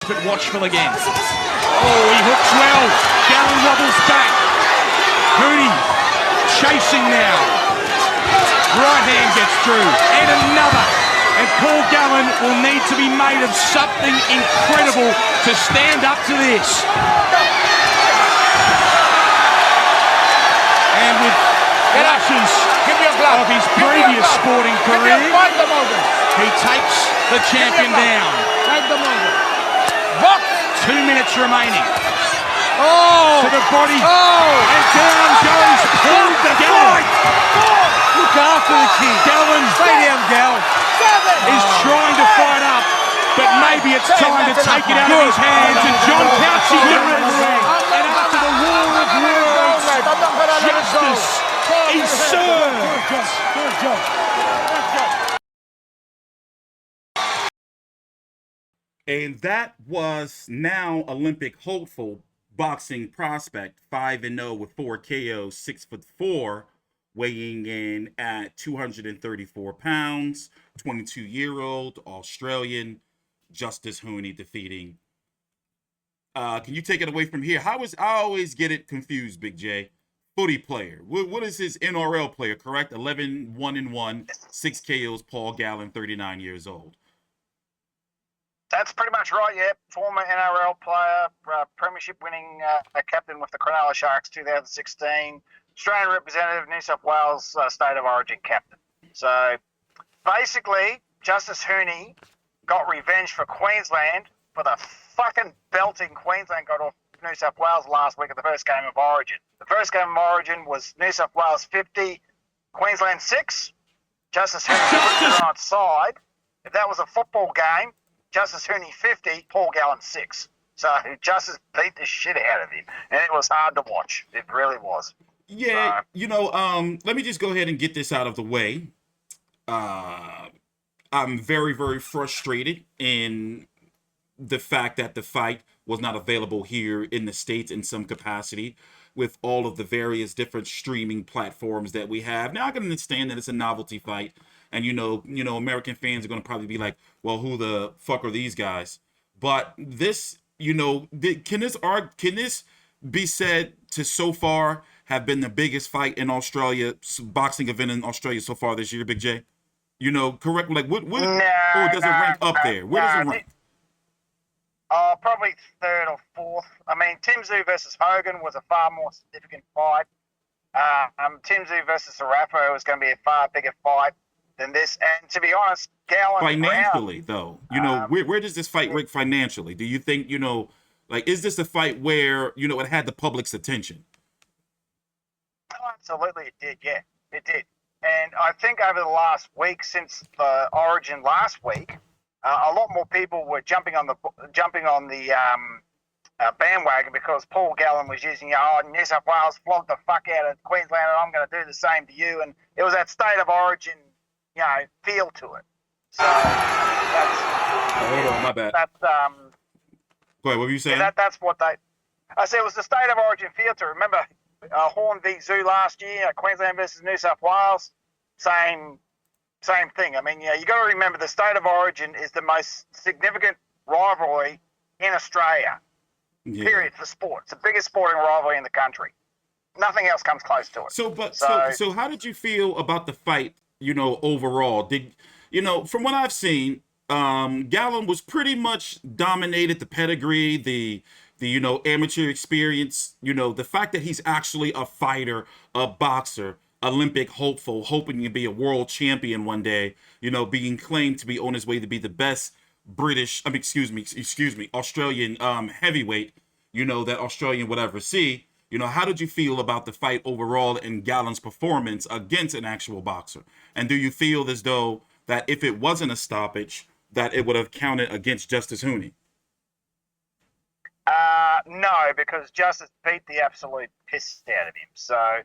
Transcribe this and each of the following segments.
but watchful again. Oh, he hooks well. Gallen wobbles back. Huni chasing now. Right hand gets through. And another. And Paul Gallen will need to be made of something incredible to stand up to this. And with flashes of his previous sporting career, he takes the champion down. 2 minutes remaining. Oh! To the body. Oh! And down goes Paul Gallen. Look after the kid. Gallen Stay down, Gal. is trying to fight up, but maybe it's time to take it out of his hands. And John Couchy does. And after the war of words, justice is served. And that was now Olympic hopeful boxing prospect, 5-0 with 4 KOs, 6'4", weighing in at 234 pounds, 22-year-old Australian Justice Huni defeating. Can you take it away from here? I always get it confused, Big J. Footy player. What is his NRL player, correct? 11-1-1, 6 KOs, Paul Gallen, 39 years old. That's pretty much right, yeah. Former NRL player, premiership winning captain with the Cronulla Sharks 2016, Australian representative, New South Wales State of Origin captain. So basically, Justice Huni got revenge for Queensland for the fucking belting Queensland got off New South Wales last week at the first game of Origin. The first game of Origin was New South Wales 50, Queensland 6. Justice Huni was on its side. If that was a football game, Justice Huni 50, Paul Gallen 6. So Justice beat the shit out of him, and it was hard to watch. It really was. Yeah, let me just go ahead and get this out of the way. I'm very, very frustrated in the fact that the fight was not available here in the States in some capacity with all of the various different streaming platforms that we have. Now, I can understand that it's a novelty fight. And, American fans are going to probably be like, well, who the fuck are these guys? But this, can this be said to so far have been the biggest fight in Australia, boxing event in Australia so far this year, Big J? Correct? Like, what or does it rank up there? Where does it rank? Probably third or fourth. I mean, Tim Tszyu versus Hogan was a far more significant fight. Tim Tszyu versus Sarafa was going to be a far bigger fight than this. And to be honest, Gallen financially, though, where does this fight rank financially? Do you think, is this a fight where, it had the public's attention? Oh, absolutely, it did. Yeah, it did. And I think over the last week, since the Origin last week, a lot more people were jumping on the bandwagon because Paul Gallen was using, New South Wales flogged the fuck out of Queensland, and I'm going to do the same to you. And it was that State of Origin, feel to it. So that's. Hold on, my bad. That's Go ahead. What were you saying? Yeah, that's what I said. It was the State of Origin feel to it. Remember, Horn v Zoo last year, Queensland versus New South Wales, same thing. I mean, you got to remember the State of Origin is the most significant rivalry in Australia. Yeah. Period for sport. It's the biggest sporting rivalry in the country. Nothing else comes close to it. So how did you feel about the fight? Overall, from what I've seen, Gallen was pretty much dominated the pedigree, the amateur experience, the fact that he's actually a fighter, a boxer, Olympic hopeful, hoping to be a world champion one day, being claimed to be on his way to be the best Australian heavyweight, that Australian would ever see. How did you feel about the fight overall and Gallen's performance against an actual boxer? And do you feel as though that if it wasn't a stoppage, that it would have counted against Justice Huni? No, because Justice beat the absolute piss out of him. So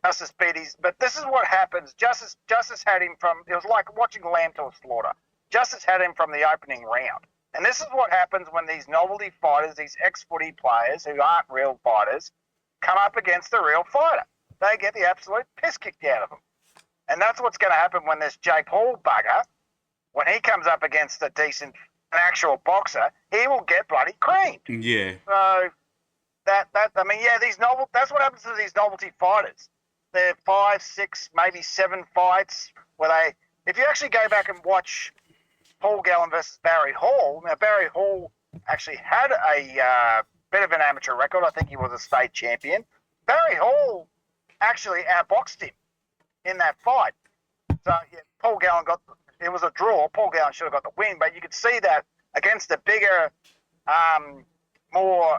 Justice beat his. But this is what happens. Justice had him from. It was like watching lamb to a slaughter. Justice had him from the opening round. And this is what happens when these novelty fighters, these ex-footy players who aren't real fighters, come up against the real fighter. They get the absolute piss kicked out of them. And that's what's going to happen when this Jake Hall bugger, when he comes up against a decent actual boxer, he will get bloody creamed. Yeah. So that's what happens to these novelty fighters. They're 5, 6, maybe 7 fights where if you actually go back and watch Paul Gallen versus Barry Hall. Now, Barry Hall actually had a bit of an amateur record. I think he was a state champion. Barry Hall actually outboxed him in that fight. So, yeah, Paul Gallen it was a draw. Paul Gallen should have got the win, but you could see that against the bigger, more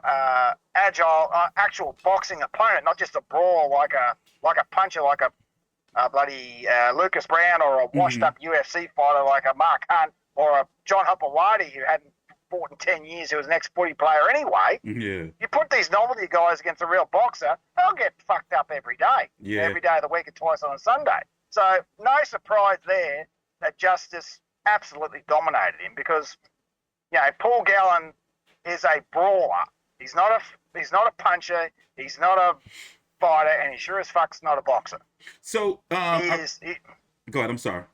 agile, actual boxing opponent, not just a brawl like a puncher, like a bloody Lucas Brown or a washed-up UFC fighter like a Mark Hunt or a John Hopewadi who hadn't fought in 10 years, who was an ex-footy player anyway. Yeah. You put these novelty guys against a real boxer, they'll get fucked up every day. Yeah. Every day of the week and twice on a Sunday. So no surprise there that Justice absolutely dominated him because, Paul Gallen is a brawler. He's not a puncher. He's not a fighter, and he sure as fuck's not a boxer. So Go ahead. I'm sorry.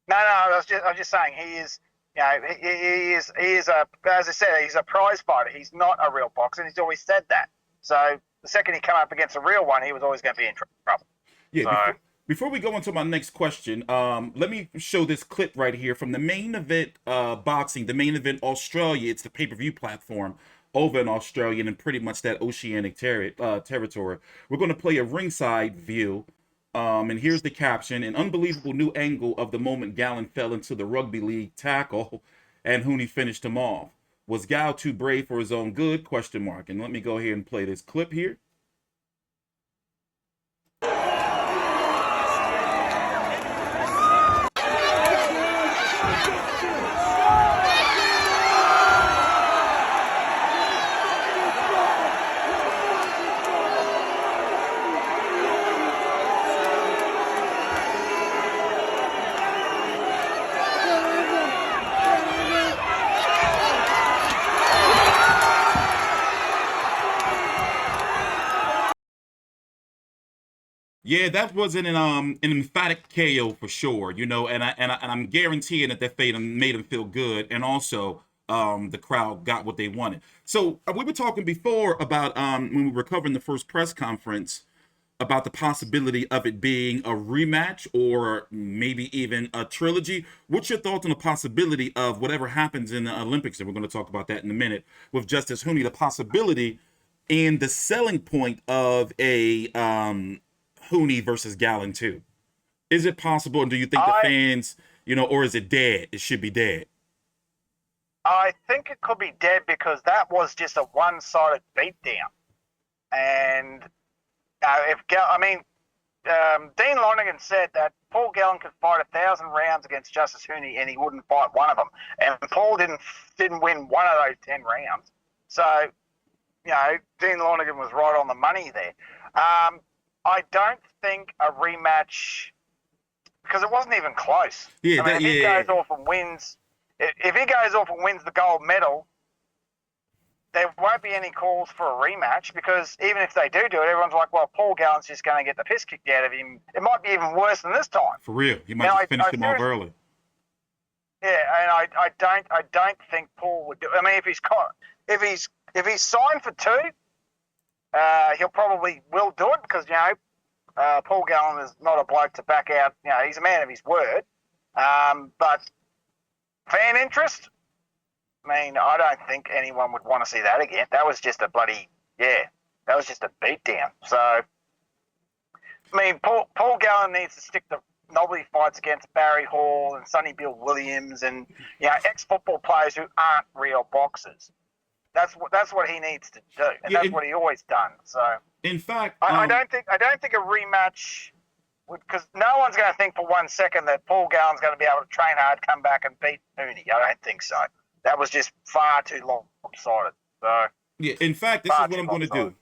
No, I was just saying he is. He is a, as I said, he's a prize fighter. He's not a real boxer, and he's always said that. So the second he came up against a real one, he was always going to be in trouble. Yeah. So, before we go into my next question, let me show this clip right here from the main event boxing, the main event Australia. It's the pay-per-view platform over in Australia and pretty much that oceanic territory. We're going to play a ringside view. And here's the caption: an unbelievable new angle of the moment Gallen fell into the rugby league tackle and Huni finished him off. Was Gal too brave for his own good? ? And let me go ahead and play this clip here. Yeah, that was an emphatic KO for sure, and I'm guaranteeing that fate made him feel good, and also the crowd got what they wanted. So we were talking before about when we were covering the first press conference about the possibility of it being a rematch or maybe even a trilogy. What's your thoughts on the possibility of whatever happens in the Olympics? And we're going to talk about that in a minute with Justice Huni, the possibility and the selling point of a Huni versus Gallen 2. Is it possible, and do you think the fans, or is it dead? It should be dead. I think it could be dead because that was just a one-sided beatdown. And Dean Lonergan said that Paul Gallen could fight 1,000 rounds against Justice Huni and he wouldn't fight one of them. And Paul didn't win one of those 10 rounds. So, Dean Lonergan was right on the money there. I don't think a rematch, because it wasn't even close. Yeah, if he goes off and wins the gold medal, there won't be any calls for a rematch, because even if they do it, everyone's like, well, Paul Gallen's just going to get the piss kicked out of him. It might be even worse than this time. For real, you might just finish him off early. Yeah, and I don't think Paul would do it. I mean, if he's signed for 2. He'll probably will do it because, Paul Gallen is not a bloke to back out. He's a man of his word. But fan interest, I don't think anyone would want to see that again. That was just a beatdown. So, Paul Gallen needs to stick to novelty fights against Barry Hall and Sonny Bill Williams and, ex-football players who aren't real boxers. That's what he needs to do, and that's what he always done. So, in fact, I don't think a rematch would, because no one's going to think for 1 second that Paul Gallen's going to be able to train hard, come back and beat Huni. I don't think so. That was just far too lopsided. So, yeah. In fact, this is what I'm going to do.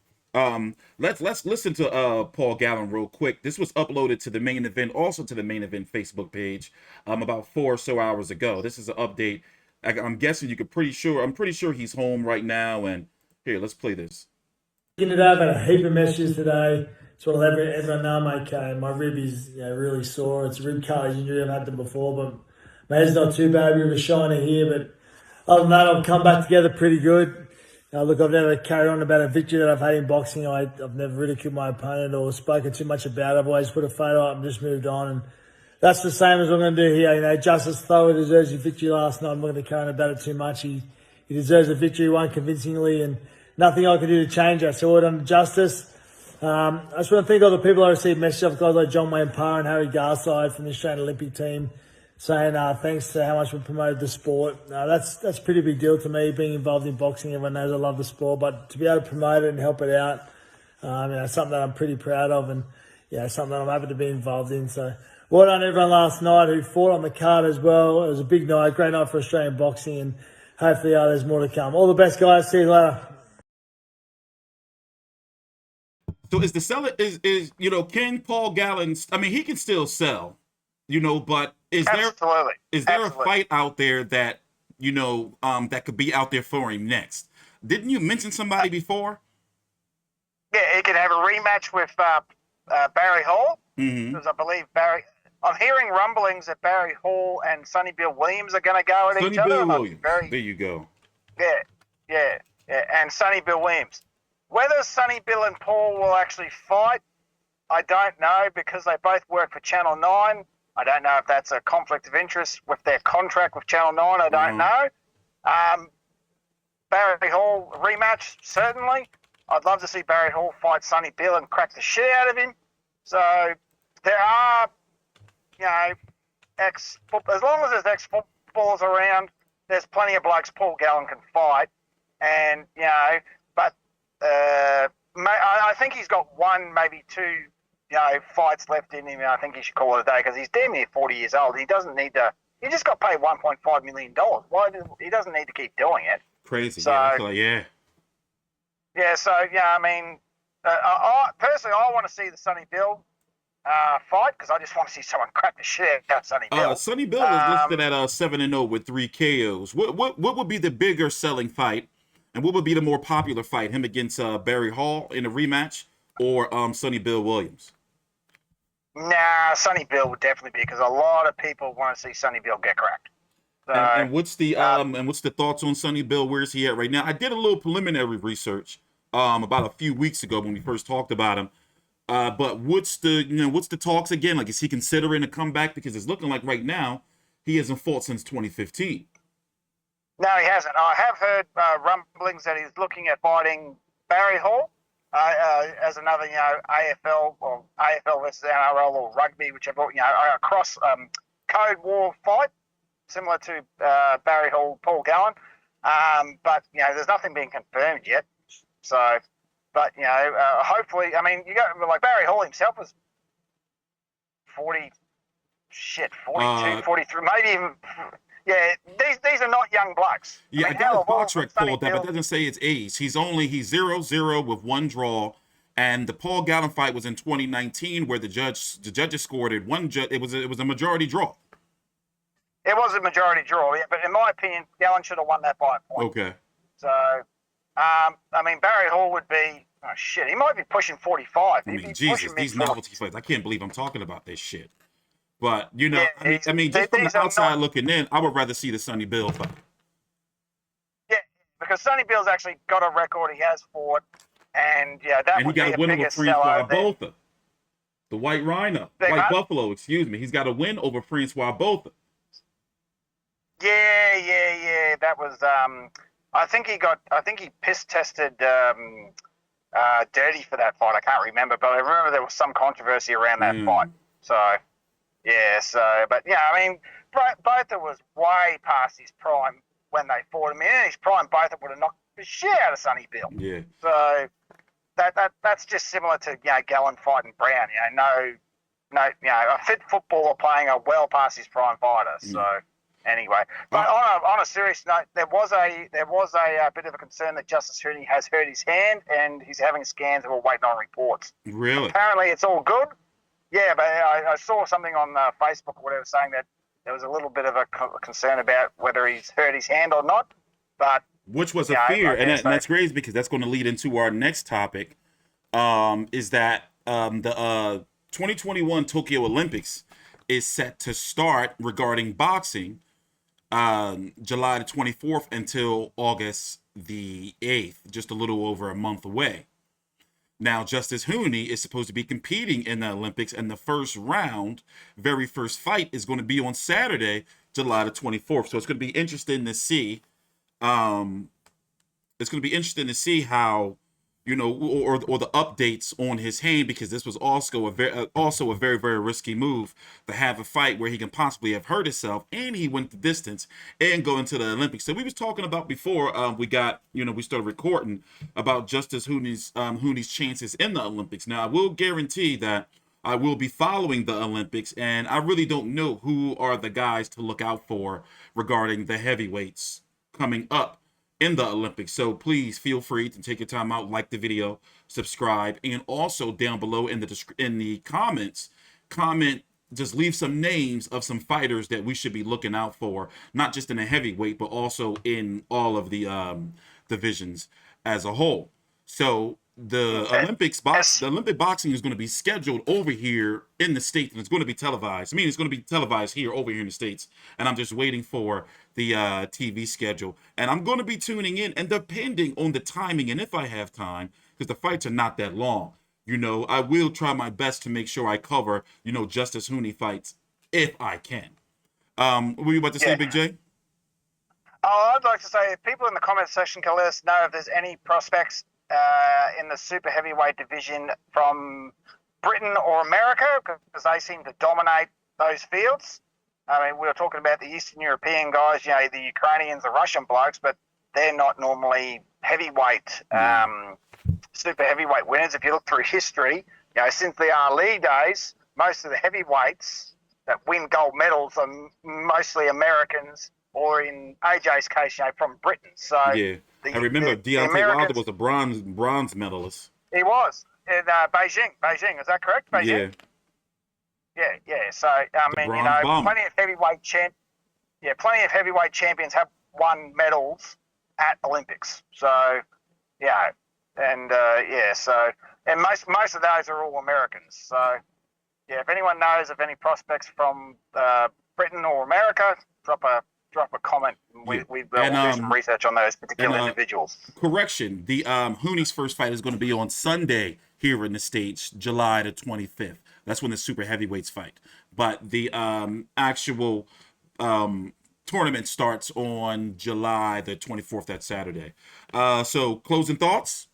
Let's listen to Paul Gallen real quick. This was uploaded to the main event, also to the main event Facebook page, about 4 or so hours ago. This is an update. I'm guessing I'm pretty sure he's home right now. And here, let's play this. Today, I've had a heap of messages today. Sort of as I know, mate, my rib is really sore. It's a rib cage injury. I've had them before, but mate, it's not too bad. We have a shiner here, but other than that, I've come back together pretty good. Look, I've never carried on about a victory that I've had in boxing. I've never ridiculed my opponent or spoken too much about it. I've always put a photo up and just moved on. And that's the same as I'm going to do here. You know, Justice Thrower deserves a victory last night. I'm not going to carry on about it too much. He deserves a victory, won convincingly, and nothing I can do to change that. So well done to Justice. I just want to thank all the people I received messages of, guys like John Wayne Parr and Harry Garside from the Australian Olympic team, saying thanks to how much we promoted the sport. That's a pretty big deal to me, being involved in boxing. Everyone knows I love the sport, but to be able to promote it and help it out, something that I'm pretty proud of, and something that I'm happy to be involved in. So well done everyone last night who fought on the card as well. It was a big night, great night for Australian boxing, and hopefully there's more to come. All the best, guys. See you later. So is the seller can Paul Gallen? I mean, he can still sell, but is Absolutely. there a fight out there that that could be out there for him next? Didn't you mention somebody before? Yeah, he could have a rematch with Barry Hall, because I believe I'm hearing rumblings that Barry Hall and Sonny Bill Williams are going to go at each other. Sonny Bill Williams. There you go. Yeah, and Sonny Bill Williams. Whether Sonny Bill and Paul will actually fight, I don't know, because they both work for Channel 9. I don't know if that's a conflict of interest with their contract with Channel 9. I don't know. Barry Hall rematch, certainly. I'd love to see Barry Hall fight Sonny Bill and crack the shit out of him. So there are, as long as there's ex-footballers around, there's plenty of blokes Paul Gallen can fight. And, but I think he's got one, maybe two, fights left in him. And I think he should call it a day, because he's damn near 40 years old. He doesn't need to. He just got paid $1.5 million. He doesn't need to keep doing it. Crazy. So, yeah. So I mean, personally, I want to see the Sonny Bill fight, because I just want to see someone crack the shit out of Sonny Bill. Sonny Bill is listed at 7-0 with 3 KOs. What would be the bigger selling fight? And what would be the more popular fight, him against Barry Hall in a rematch, or Sonny Bill Williams? Nah, Sonny Bill would definitely be, because a lot of people want to see Sonny Bill get cracked. So, and what's the thoughts on Sonny Bill? Where's he at right now? I did a little preliminary research about a few weeks ago when we first talked about him. But what's the talks again? Like, is he considering a comeback? Because it's looking like right now he hasn't fought since 2015. No, he hasn't. I have heard rumblings that he's looking at fighting Barry Hall as another, AFL or AFL versus NRL or rugby, whichever, a cross code war fight, similar to Barry Hall, Paul Gallen. But there's nothing being confirmed yet. So, but hopefully, I mean, you got like Barry Hall himself was 42, 43, maybe even. Yeah, these are not young blokes. Yeah, I got his box rec pulled up. It doesn't say his age. He's 0-0 with 1 draw, and the Paul Gallen fight was in 2019, where the judges scored it. It was a majority draw. It was a majority draw, yeah, but in my opinion, Gallen should have won that by a point. Okay. So, I mean, Barry Hall would be he might be pushing 45. I mean, Jesus, these novelty fights. I can't believe I'm talking about this shit. But, I mean, just from the outside looking in, I would rather see the Sonny Bill fight. Yeah, because Sonny Bill's actually got a record he has fought, and that would be a bigger seller. Botha, the White Rhino, White Buffalo, excuse me. He's got a win over Francois Botha. Yeah. That was, I think he piss tested Dirty for that fight. I can't remember, but I remember there was some controversy around that fight. So. Yeah, but I mean, Botha was way past his prime when they fought him. In his prime, Botha would have knocked the shit out of Sonny Bill. Yeah. So that's just similar to Gallen fighting Brown. A fit footballer playing a well past his prime fighter. So anyway, but on a serious note, there was a bit of a concern that Justice Huni has hurt his hand, and he's having scans that we're waiting on reports. Really? Apparently, it's all good. Yeah, but I saw something on Facebook or whatever saying that there was a little bit of a concern about whether he's hurt his hand or not. But which was a fear, and that's crazy, because that's going to lead into our next topic. Is that the 2021 Tokyo Olympics is set to start regarding boxing July the 24th until August the 8th, just a little over a month away. Now, Justice Huni is supposed to be competing in the Olympics, and the first round, very first fight, is going to be on Saturday, July the 24th. So it's going to be interesting to see. It's going to be interesting to see how, or the updates on his hand, because this was also a very, very risky move to have a fight where he can possibly have hurt himself, and he went the distance and go into the Olympics. So we was talking about before we started recording about Justice Huni's chances in the Olympics. Now, I will guarantee that I will be following the Olympics, and I really don't know who are the guys to look out for regarding the heavyweights coming up in the Olympics. So please feel free to take your time out, like the video, subscribe, and also down below in the comments, just leave some names of some fighters that we should be looking out for, not just in a heavyweight, but also in all of the divisions as a whole. So the Olympic boxing is going to be scheduled over here in the States, and it's going to be televised. I mean, it's going to be televised here over here in the States, and I'm just waiting for the TV schedule, and I'm going to be tuning in, and depending on the timing, and if I have time, because the fights are not that long, I will try my best to make sure I cover, Justice Huni fights if I can. What were you about to say, Big J? Oh, I'd like to say, if people in the comment section can let us know if there's any prospects in the super heavyweight division from Britain or America, because they seem to dominate those fields. I mean, we were talking about the Eastern European guys, the Ukrainians, the Russian blokes, but they're not normally heavyweight, super heavyweight winners. If you look through history, since the Ali days, most of the heavyweights that win gold medals are mostly Americans, or in AJ's case, from Britain. So yeah. I remember Deontay Wilder was a bronze medalist. He was in Beijing. Beijing, is that correct? Beijing. Yeah. So I mean, plenty of heavyweight champions have won medals at Olympics. So yeah, and and most of those are all Americans. So yeah, if anyone knows of any prospects from Britain or America, drop a comment. We'll do some research on those particular individuals. Correction, the Huni's first fight is going to be on Sunday here in the States, July the 25th. That's when the super heavyweights fight. But the actual tournament starts on July the 24th, that Saturday. So closing thoughts?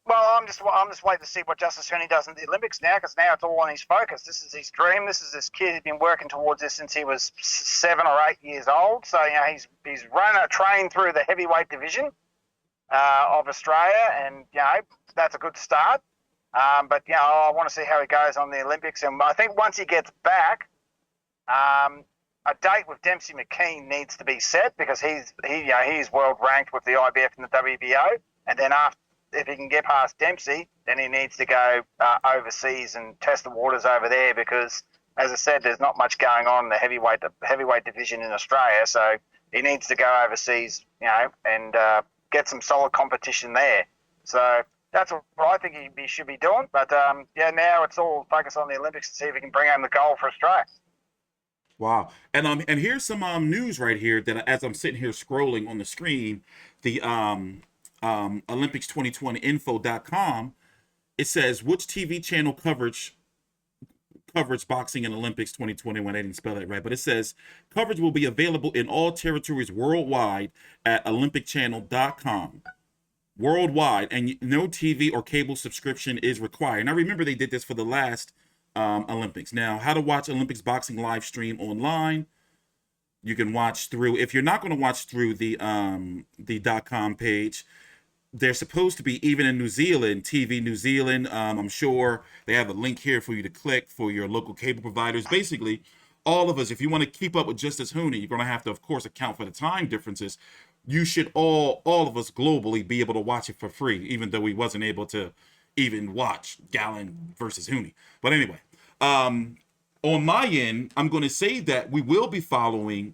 Well, I'm just waiting to see what Justice Sonny does in the Olympics now, because now it's all on his focus. This is his dream. This is this kid who's been working towards this since he was 7 or 8 years old. So he's trained through the heavyweight division of Australia, and that's a good start. But I want to see how he goes on the Olympics, and I think once he gets back, a date with Dempsey McKean needs to be set, because he's world ranked with the IBF and the WBO, and then if he can get past Dempsey, then he needs to go overseas and test the waters over there, because, as I said, there's not much going on in the heavyweight division in Australia. So he needs to go overseas, and get some solid competition there. So that's what I think he should be doing. But now it's all focused on the Olympics to see if he can bring home the gold for Australia. Wow. And here's some news right here that, as I'm sitting here scrolling on the screen, the Olympics 2020 info.com, it says which TV channel coverage boxing in Olympics 2021. They didn't spell it right, but it says coverage will be available in all territories worldwide at olympicchannel.com. Worldwide, and no TV or cable subscription is required. Now, remember, they did this for the last Olympics. Now, how to watch Olympics boxing live stream online? You can watch through, if you're not going to watch through the .com page, they're supposed to be, even in New Zealand, TV New Zealand, I'm sure they have a link here for you to click for your local cable providers. Basically, all of us, if you want to keep up with Justice Huni, you're going to have to, of course, account for the time differences. You should all of us globally be able to watch it for free, even though we wasn't able to even watch Gallen versus Huni. But anyway, on my end, I'm going to say that we will be following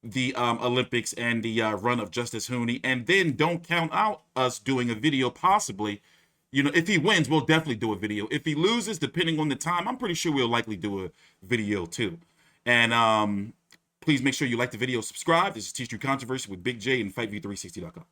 the Olympics and the run of Justice Huni, and then don't count out us doing a video possibly. If he wins, we'll definitely do a video. If he loses, depending on the time, I'm pretty sure we'll likely do a video too. And please make sure you like the video, subscribe. This is TstreeT Controversy with Big J and FightView360.com.